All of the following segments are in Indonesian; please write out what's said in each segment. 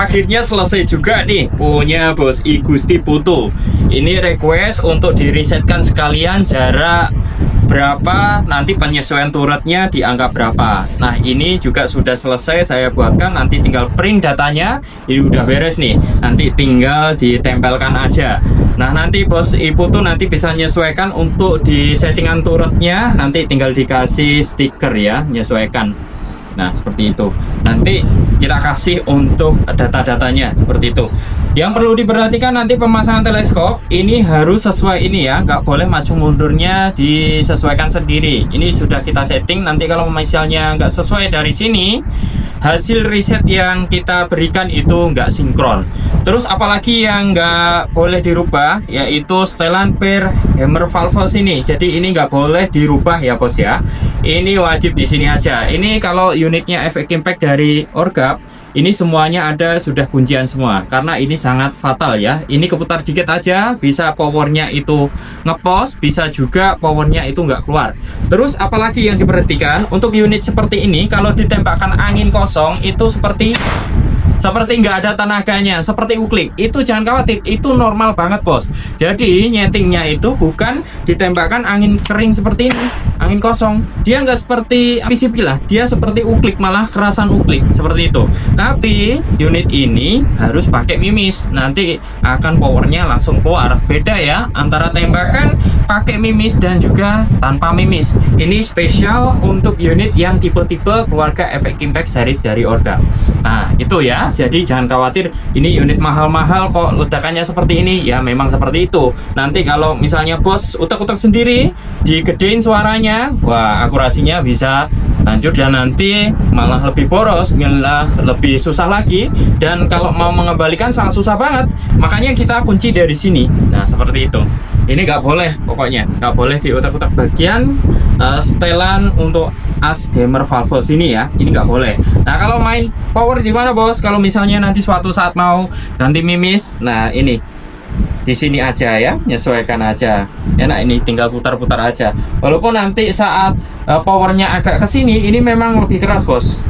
akhirnya selesai juga nih punya Bos I Gusti Putu. Ini request untuk diresetkan sekalian jarak berapa, nanti penyesuaian turretnya di angka berapa. Nah ini juga sudah selesai saya buatkan, nanti tinggal print datanya. Ini udah beres nih, nanti tinggal ditempelkan aja. Nah nanti Bos I Putu nanti bisa menyesuaikan untuk di settingan turretnya, nanti tinggal dikasih stiker ya, menyesuaikan. Nah seperti itu, nanti kita kasih untuk data-datanya seperti itu. Yang perlu diperhatikan nanti pemasangan teleskop ini harus sesuai ini ya, nggak boleh maju mundurnya disesuaikan sendiri. Ini sudah kita setting, nanti kalau misalnya nggak sesuai dari sini, hasil riset yang kita berikan itu nggak sinkron. Terus apalagi yang nggak boleh dirubah, yaitu setelan per hammer valve sini. Jadi ini nggak boleh dirubah ya bos ya. Ini wajib di sini aja. Ini kalau unitnya efek impact dari Orgap, ini semuanya ada sudah kuncian semua. Karena ini sangat fatal ya. Ini keputar dikit aja, bisa powernya itu ngepos, bisa juga powernya itu nggak keluar. Terus apalagi yang diperhatikan untuk unit seperti ini, kalau ditembakkan angin kosong itu seperti nggak ada tenaganya, seperti uklik. Itu jangan khawatir, itu normal banget bos. Jadi nyetingnya itu bukan ditembakkan angin kering seperti ini, angin kosong. Dia nggak seperti PCP lah, dia seperti uklik, malah kerasan uklik seperti itu. Tapi unit ini harus pakai mimis, nanti akan powernya langsung keluar. Beda ya antara tembakan pakai mimis dan juga tanpa mimis. Ini spesial untuk unit yang tipe-tipe keluarga efek impact series dari Orgap. Nah itu ya. Jadi jangan khawatir, ini unit mahal-mahal kok ledakannya seperti ini. Ya memang seperti itu. Nanti kalau misalnya bos utek-utek sendiri, digedein suaranya, wah akurasinya bisa hancur dan nanti malah lebih boros, malah lebih susah lagi. Dan kalau mau mengembalikan sangat susah banget. Makanya kita kunci dari sini. Nah seperti itu. Ini nggak boleh, pokoknya nggak boleh diutak-utak bagian setelan untuk as hammer valve sini ya, ini nggak boleh. Nah kalau main power di mana bos? Kalau misalnya nanti suatu saat mau ganti mimis, nah ini di sini aja ya, menyesuaikan aja. Enak, ini tinggal putar-putar aja. Walaupun nanti saat powernya agak ke sini, ini memang lebih keras bos.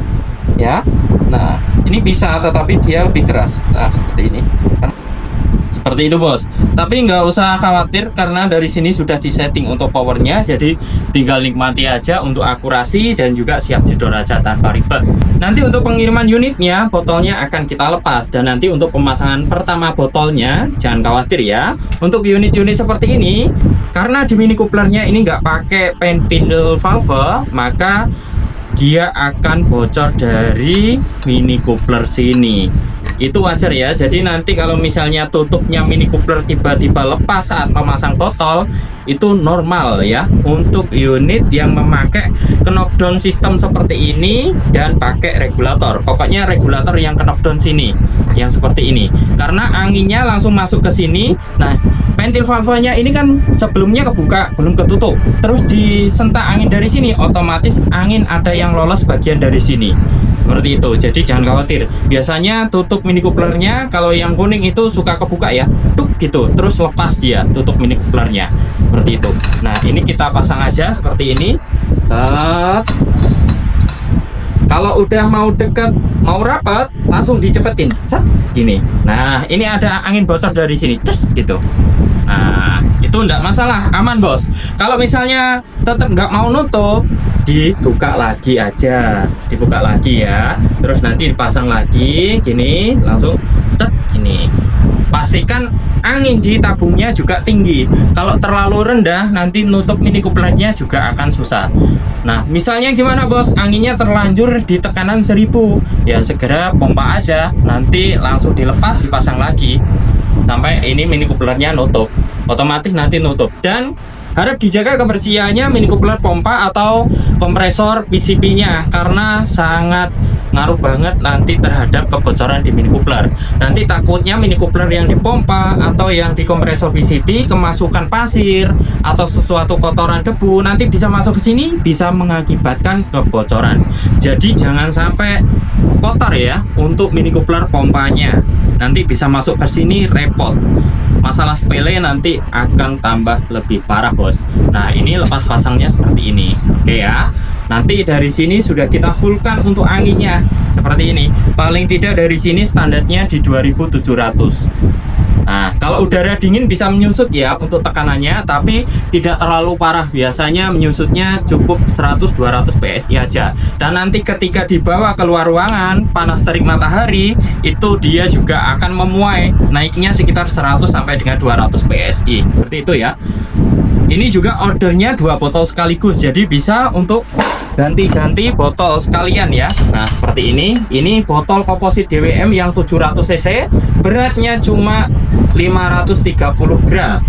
Ya, nah ini bisa, tetapi dia lebih keras. Nah seperti ini. Seperti itu bos, tapi nggak usah khawatir karena dari sini sudah disetting untuk powernya, jadi tinggal nikmati aja untuk akurasi dan juga siap jedor aja tanpa ribet. Nanti untuk pengiriman unitnya, botolnya akan kita lepas, dan nanti untuk pemasangan pertama botolnya jangan khawatir ya. Untuk unit-unit seperti ini, karena di mini couplernya ini nggak pakai pintle valve, maka dia akan bocor dari mini coupler sini. Itu wajar ya. Jadi nanti kalau misalnya tutupnya mini coupler tiba-tiba lepas saat memasang botol, itu normal ya untuk unit yang memakai knockdown sistem seperti ini dan pakai regulator. Pokoknya regulator yang knockdown sini, yang seperti ini, karena anginnya langsung masuk ke sini. Nah ventil valve-nya ini kan sebelumnya kebuka, belum ketutup, terus disentak angin dari sini, otomatis angin ada yang lolos bagian dari sini. Seperti itu, jadi jangan khawatir. Biasanya tutup mini couplernya kalau yang kuning itu suka kebuka ya, tuk gitu, terus lepas dia tutup mini couplernya seperti itu. Nah ini kita pasang aja seperti ini. Set. Kalau udah mau dekat, mau rapat, langsung dicepetin. Set. Gini. Nah ini ada angin bocor dari sini, ces gitu. Nah itu enggak masalah, aman bos. Kalau misalnya tetap nggak mau nutup, dibuka lagi aja, dibuka lagi ya, terus nanti dipasang lagi gini, langsung tet gini. Pastikan angin di tabungnya juga tinggi. Kalau terlalu rendah, nanti nutup mini couplernya juga akan susah. Nah misalnya gimana bos, anginnya terlanjur di tekanan 1000, ya segera pompa aja, nanti langsung dilepas, dipasang lagi sampai ini mini couplernya nutup, otomatis nanti nutup. Dan harap dijaga kebersihannya mini coupler pompa atau kompresor PCP-nya, karena sangat ngaruh banget nanti terhadap kebocoran di mini coupler. Nanti takutnya mini coupler yang dipompa atau yang di kompresor PCP kemasukan pasir atau sesuatu kotoran debu, nanti bisa masuk ke sini, bisa mengakibatkan kebocoran. Jadi jangan sampai kotor ya untuk mini coupler pompanya, nanti bisa masuk ke sini repot. Masalah sepele nanti akan tambah lebih parah bos. Nah ini lepas pasangnya seperti ini, oke ya. Nanti dari sini sudah kita fullkan untuk anginnya. seperti ini. Paling tidak dari sini standarnya di 2700. Nah, kalau udara dingin bisa menyusut ya untuk tekanannya, tapi tidak terlalu parah. Biasanya menyusutnya cukup 100-200 PSI aja. Dan nanti ketika dibawa keluar ruangan, panas terik matahari, itu dia juga akan memuai. Naiknya sekitar 100 sampai dengan 200 PSI. Seperti itu ya. Ini juga ordernya 2 botol sekaligus, jadi bisa untuk ganti-ganti botol sekalian ya. Nah, seperti ini. Ini botol komposit DWM yang 700 cc, beratnya cuma 530 gram.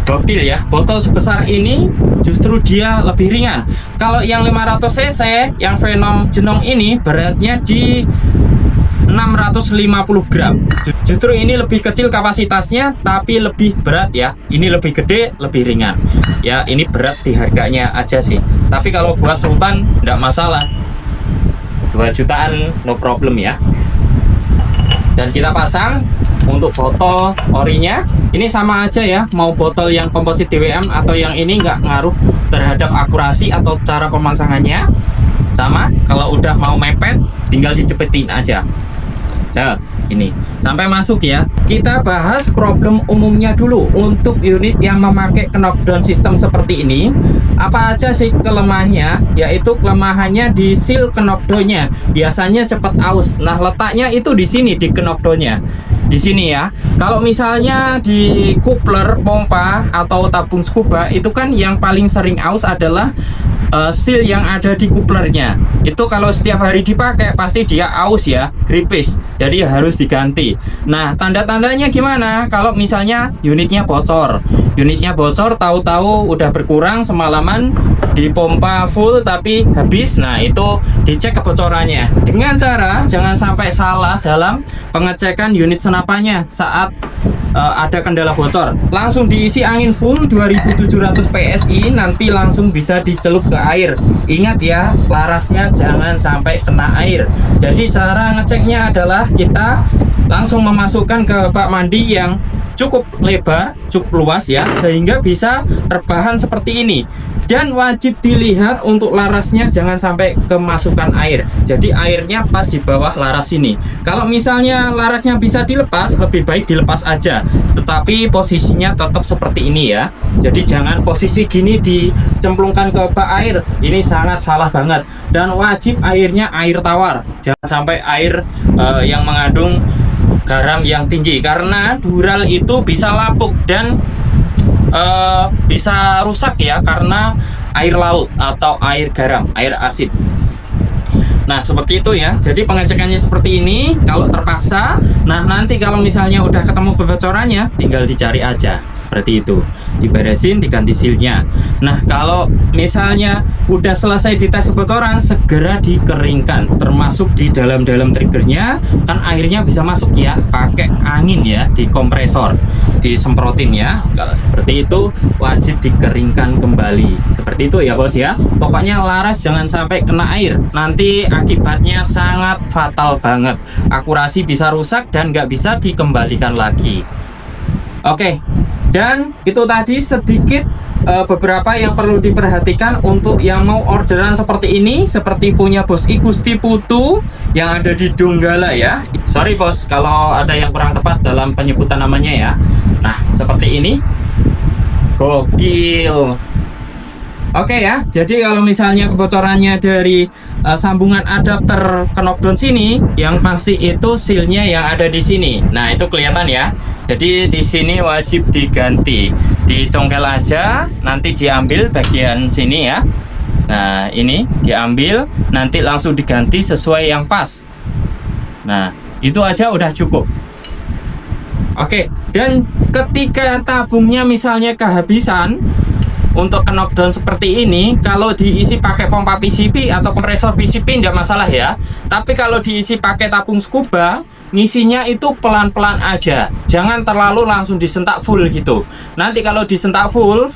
Gokil ya, botol sebesar ini justru dia lebih ringan. Kalau yang 500 cc, yang Venom Genong ini beratnya di 650 gram. Justru ini lebih kecil kapasitasnya tapi lebih berat ya. Ini lebih gede, lebih ringan. Ya, ini berat di harganya aja sih. Tapi kalau buat Sultan enggak masalah. 2 jutaan no problem ya. Dan kita pasang untuk botol orinya. Ini sama aja ya, mau botol yang komposit DWM atau yang ini nggak ngaruh terhadap akurasi atau cara pemasangannya. Sama, kalau udah mau mepet tinggal dicepetin aja. Ini sampai masuk ya. Kita bahas problem umumnya dulu. Untuk unit yang memakai knockdown sistem seperti ini, apa aja sih kelemahannya? Yaitu kelemahannya di seal knockdownnya. Biasanya cepat aus. Nah, letaknya itu di sini, di knockdownnya. Di sini ya. Kalau misalnya di coupler pompa atau tabung scuba, itu kan yang paling sering aus adalah seal yang ada di couplernya. Itu kalau setiap hari dipakai pasti dia aus ya, gripis. Jadi harus diganti. Nah, tanda-tandanya gimana? Kalau misalnya unitnya bocor. Unitnya bocor, tahu-tahu udah berkurang semalaman, dipompa full tapi habis. Nah, itu dicek kebocorannya. Dengan cara jangan sampai salah dalam pengecekan unit senapannya saat ada kendala bocor. Langsung diisi angin full 2700 PSI, nanti langsung bisa dicelup ke air. Ingat ya, larasnya jangan sampai kena air. Jadi cara ngeceknya adalah kita langsung memasukkan ke bak mandi yang cukup lebar, cukup luas ya, sehingga bisa rebahan seperti ini. Dan wajib dilihat untuk larasnya jangan sampai kemasukan air. Jadi airnya pas di bawah laras ini. Kalau misalnya larasnya bisa dilepas, lebih baik dilepas aja. Tetapi posisinya tetap seperti ini ya. Jadi jangan posisi gini dicemplungkan ke bak air. Ini sangat salah banget. Dan wajib airnya air tawar. Jangan sampai air yang mengandung garam yang tinggi, karena dural itu bisa lapuk dan bisa rusak ya karena air laut atau air garam, air asid. Nah, seperti itu ya. Jadi pengecekannya seperti ini. Kalau terpaksa, nah nanti kalau misalnya udah ketemu kebocorannya, tinggal dicari aja. Seperti itu. Diberesin, diganti sealnya. Nah, kalau misalnya udah selesai dites kebocoran, segera dikeringkan. Termasuk di dalam-dalam triggernya, kan airnya bisa masuk ya. Pakai angin ya, di kompresor. Disemprotin ya. Kalau seperti itu, wajib dikeringkan kembali. Seperti itu ya bos ya. Pokoknya laras jangan sampai kena air. Nanti akibatnya sangat fatal banget. Akurasi bisa rusak dan nggak bisa dikembalikan lagi. Oke, dan itu tadi sedikit beberapa yang perlu diperhatikan untuk yang mau orderan seperti ini, seperti punya Bos I Gusti Putu yang ada di Donggala ya. Sorry bos kalau ada yang kurang tepat dalam penyebutan namanya ya. Nah, seperti ini. Gokil. Oke ya, jadi kalau misalnya kebocorannya dari sambungan adapter knockdown sini, yang pasti itu sealnya yang ada di sini. Nah, itu kelihatan ya. Jadi di sini wajib diganti, dicongkel aja, nanti diambil bagian sini ya. Nah, ini diambil, nanti langsung diganti sesuai yang pas. Nah, itu aja udah cukup. Oke, dan ketika tabungnya misalnya kehabisan, untuk knockdown seperti ini, kalau diisi pakai pompa PCP atau kompresor PCP nggak masalah ya. Tapi kalau diisi pakai tabung scuba, ngisinya itu pelan-pelan aja. Jangan terlalu langsung disentak full gitu. Nanti kalau disentak full,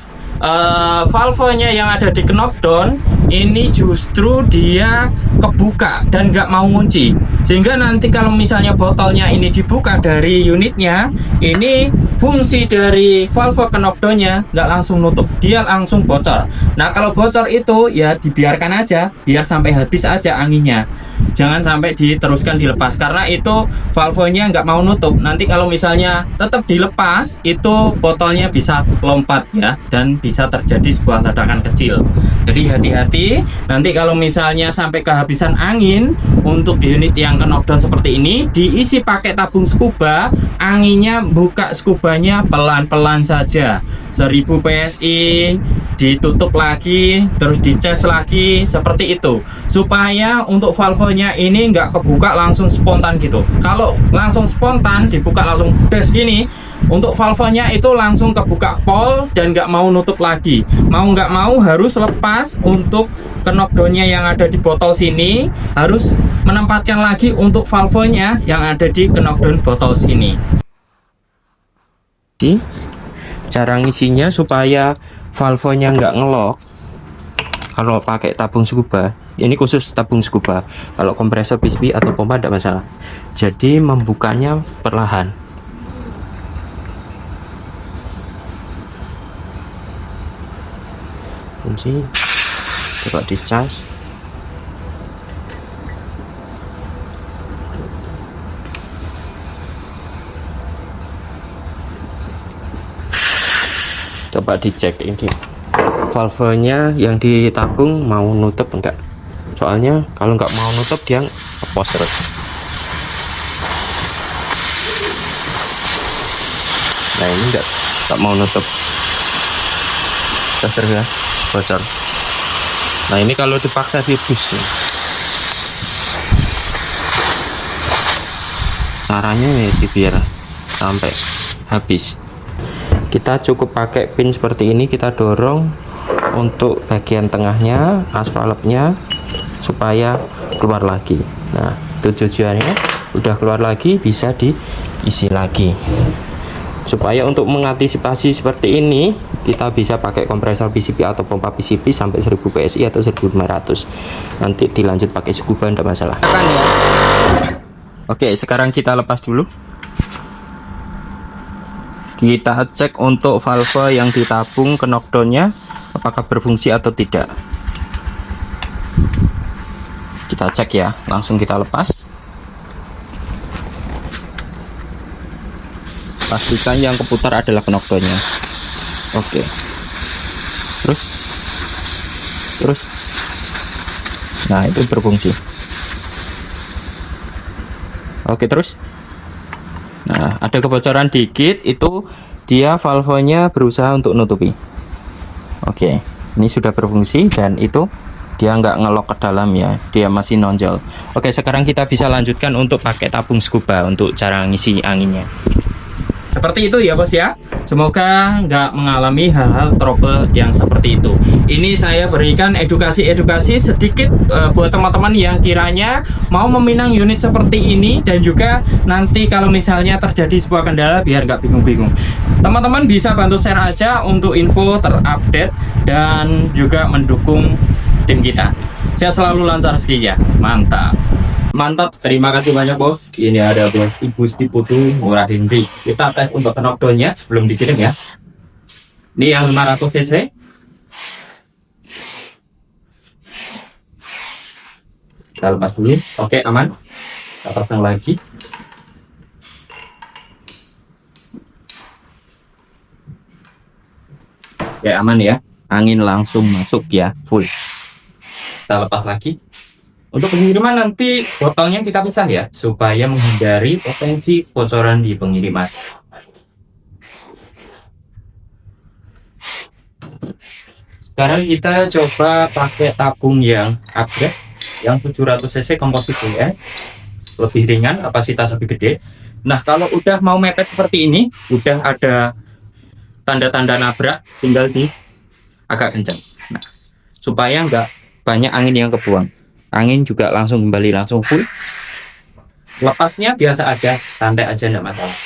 valvenya yang ada di knockdown ini justru dia kebuka dan nggak mau ngunci. Sehingga nanti kalau misalnya botolnya ini dibuka dari unitnya, ini fungsi dari valve knockdownnya nggak langsung nutup, dia langsung bocor. Nah kalau bocor itu ya dibiarkan aja, biar sampai habis aja anginnya. Jangan sampai diteruskan dilepas, karena itu valvenya nggak mau nutup. Nanti kalau misalnya tetap dilepas, itu botolnya bisa lompat ya, dan bisa terjadi sebuah ledakan kecil. Jadi hati-hati, nanti kalau misalnya sampai kehabisan angin untuk unit yang knockdown seperti ini, diisi pakai tabung scuba, anginnya buka scubanya pelan-pelan saja. 1000 PSI, ditutup lagi, terus dicas lagi, seperti itu. Supaya untuk valvenya ini nggak kebuka langsung spontan gitu. Kalau langsung spontan dibuka langsung des gini, untuk valvenya itu langsung kebuka pol dan nggak mau nutup lagi. Mau nggak mau harus lepas untuk knockdownnya yang ada di botol sini, harus menempatkan lagi untuk valvenya yang ada di knockdown botol sini. Cara ngisinya supaya valvenya nggak ngelok kalau pakai tabung scuba. Ini khusus tabung scuba. Kalau kompresor PCB atau pompa tidak masalah. Jadi membukanya perlahan. Kunci, coba dicas. Coba dicek ini valvenya yang ditabung mau nutup enggak. Soalnya kalau nggak mau nutup dia ngepos terus. Nah ini nggak mau nutup terus ya, bocor. Nah ini kalau dipaksa dibus, caranya ya biar sampai habis. Kita cukup pakai pin seperti ini, kita dorong untuk bagian tengahnya, aspalnya, supaya keluar lagi. Nah tujuannya udah keluar lagi, bisa diisi lagi. Supaya untuk mengantisipasi seperti ini, kita bisa pakai kompresor PCB atau pompa PCB sampai 1000 PSI atau 1500. Nanti dilanjut pakai scuba, tidak masalah. Oke, sekarang kita lepas dulu. Kita cek untuk valve yang ditabung knockdownnya apakah berfungsi atau tidak. Kita cek ya, langsung kita lepas. Pastikan yang keputar adalah knockdownnya. Oke. Terus. Nah itu berfungsi. Oke terus. Nah ada kebocoran dikit, itu dia valvenya berusaha untuk nutupi. Oke, ini sudah berfungsi dan itu dia nggak ngelok ke dalam ya, dia masih nonjol. Oke, sekarang kita bisa lanjutkan untuk pakai tabung scuba untuk cara ngisi anginnya. Seperti itu ya bos ya. Semoga nggak mengalami hal-hal trouble yang seperti itu. Ini saya berikan edukasi sedikit buat teman-teman yang kiranya mau meminang unit seperti ini, dan juga nanti kalau misalnya terjadi sebuah kendala biar nggak bingung-bingung. Teman-teman bisa bantu share aja untuk info terupdate dan juga mendukung tim kita. Saya selalu lancar rezekinya. Mantap, terima kasih banyak bos. Ini ada bos Igusti Putu murah Henry. Kita tes untuk knockdownnya sebelum dikirim ya. Ini yang 500 cc. Kita lepas dulu. Oke, aman. Kita pasang lagi. Oke, aman ya. Angin langsung masuk ya, full. Kita lepas lagi. Untuk pengiriman nanti botolnya kita pisah ya, supaya menghindari potensi bocoran di pengiriman. Sekarang kita coba pakai tabung yang upgrade, yang 700 cc komposit ya, lebih ringan, kapasitas lebih gede. Nah kalau udah mau mepet seperti ini, udah ada tanda-tanda nabrak, tinggal di agak kencang. Nah, supaya nggak banyak angin yang kebuang. Angin juga langsung kembali, langsung full. Lepasnya biasa aja, santai aja, enggak masalah.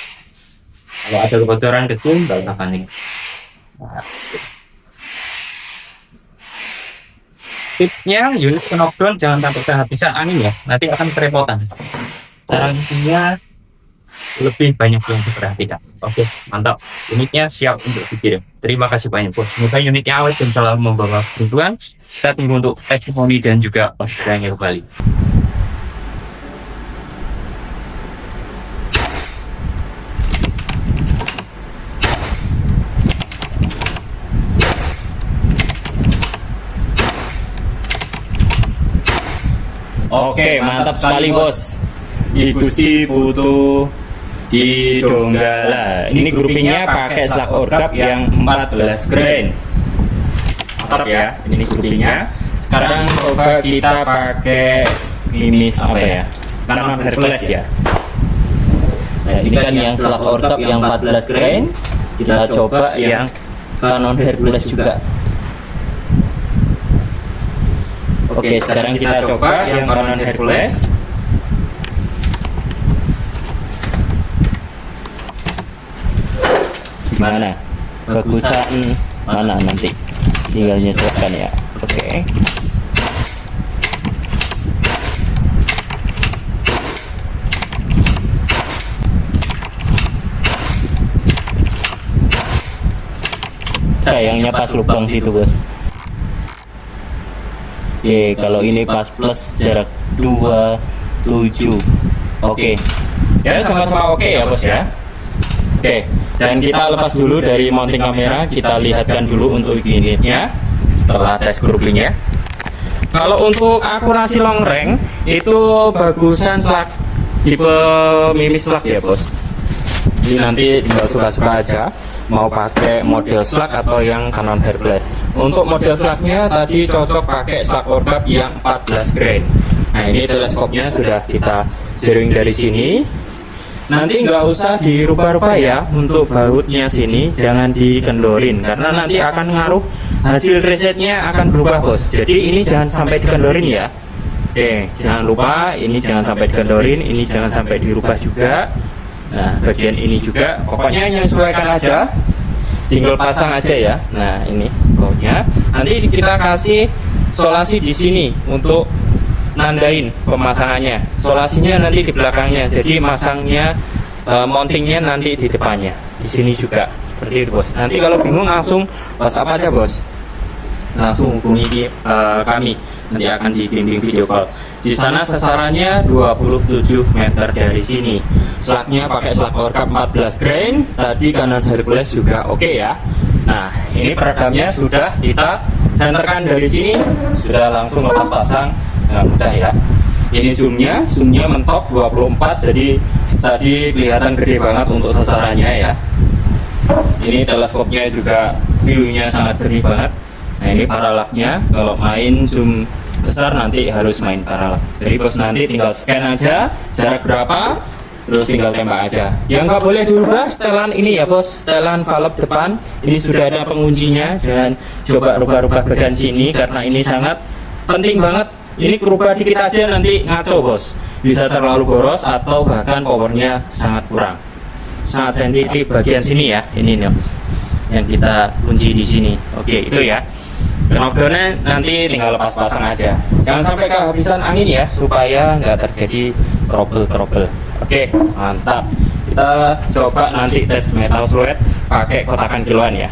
Kalau ada kebocoran kecil, enggak usah panik. Nah, tipsnya unit knockdown jangan sampai kehabisan angin ya, nanti akan kerepotan. cara intinya lebih banyak yang diperhatikan. Oke, mantap. Unitnya siap untuk dikirim. Terima kasih banyak bos. Semoga unitnya awet dan selalu membawa keuntungan. Kita tunggu untuk testimoni dan juga orderannya kembali. Oke, mantap sekali bos. Igusti Putu di Donggala. Ini groupingnya pakai slug orgap yang 14 grain. Mantap ya, ini groupingnya. Sekarang coba kita pakai mimis apa ya? Canon Hercules ya. Nah, ini kan yang slug orgap yang 14 grain. Kita coba yang Canon Hercules juga. Oke, sekarang kita coba yang Canon Hercules. Gimana? Bagusan mana nanti? Tinggal nyesuaikan ya. Oke. Sayangnya pas lubang situ bos. Oke, kalau ini pas plus jarak 27. Oke. Ya sama-sama oke ya bos ya. Oke, dan kita lepas dulu dari mounting kamera, kita lihatkan dulu untuk unitnya setelah tes groupingnya. Kalau untuk akurasi long range itu bagusan slug tipe mimis slug ya bos. Ini nanti tinggal suka-suka aja mau pakai model slug atau yang Canon Hercules. Untuk model slugnya tadi cocok pakai slug orgap yang 14 grain. Nah ini teleskopnya sudah kita zeroing dari sini. Nanti nggak usah dirubah-rubah ya untuk bautnya sini, jangan dikendorin karena nanti akan ngaruh hasil resetnya akan berubah bos. Jadi ini jangan sampai dikendorin ya. Oke, jangan lupa ini jangan sampai dikendorin, ini jangan sampai dirubah juga. Nah bagian ini juga, pokoknya menyesuaikan aja, tinggal pasang aja ya. Nah ini bautnya. Nanti kita kasih solasi di sini untuk nandain pemasangannya. Solasinya nanti di belakangnya. Jadi masangnya mountingnya nanti di depannya. Di sini juga seperti itu bos. Nanti kalau bingung langsung WhatsApp aja bos. Langsung hubungi kami. Nanti akan dibimbing video call. Di sana sasarannya 27 meter dari sini. Slugnya pakai slug orgap 14 grain. Tadi Canon Hercules juga oke ya. Nah ini peredamnya sudah kita senterkan dari sini. Sudah langsung lepas pasang. Nah, mudah ya. Ini zoomnya mentok 24, jadi tadi kelihatan gede banget untuk sasarannya ya. Ini teleskopnya juga viewnya sangat jernih banget. Nah ini paralaknya, kalau main zoom besar nanti harus main paralak. Jadi bos nanti tinggal scan aja jarak berapa, terus tinggal tembak aja. Yang nggak boleh dirubah setelan ini ya bos, setelan valve depan. Ini sudah ada penguncinya, jangan coba rubah-rubah bagian sini karena ini sangat penting banget. Ini kerubah dikit aja nanti ngaco bos, bisa terlalu boros atau bahkan powernya sangat kurang. Sangat sensitif bagian sini ya, ini nih yang kita kunci di sini. Oke itu ya. Knockdownnya nanti tinggal lepas pasang aja. Jangan sampai kehabisan angin ya, supaya nggak terjadi trouble. Oke mantap. Kita coba nanti tes metal fluid pakai kotakan kiloan ya.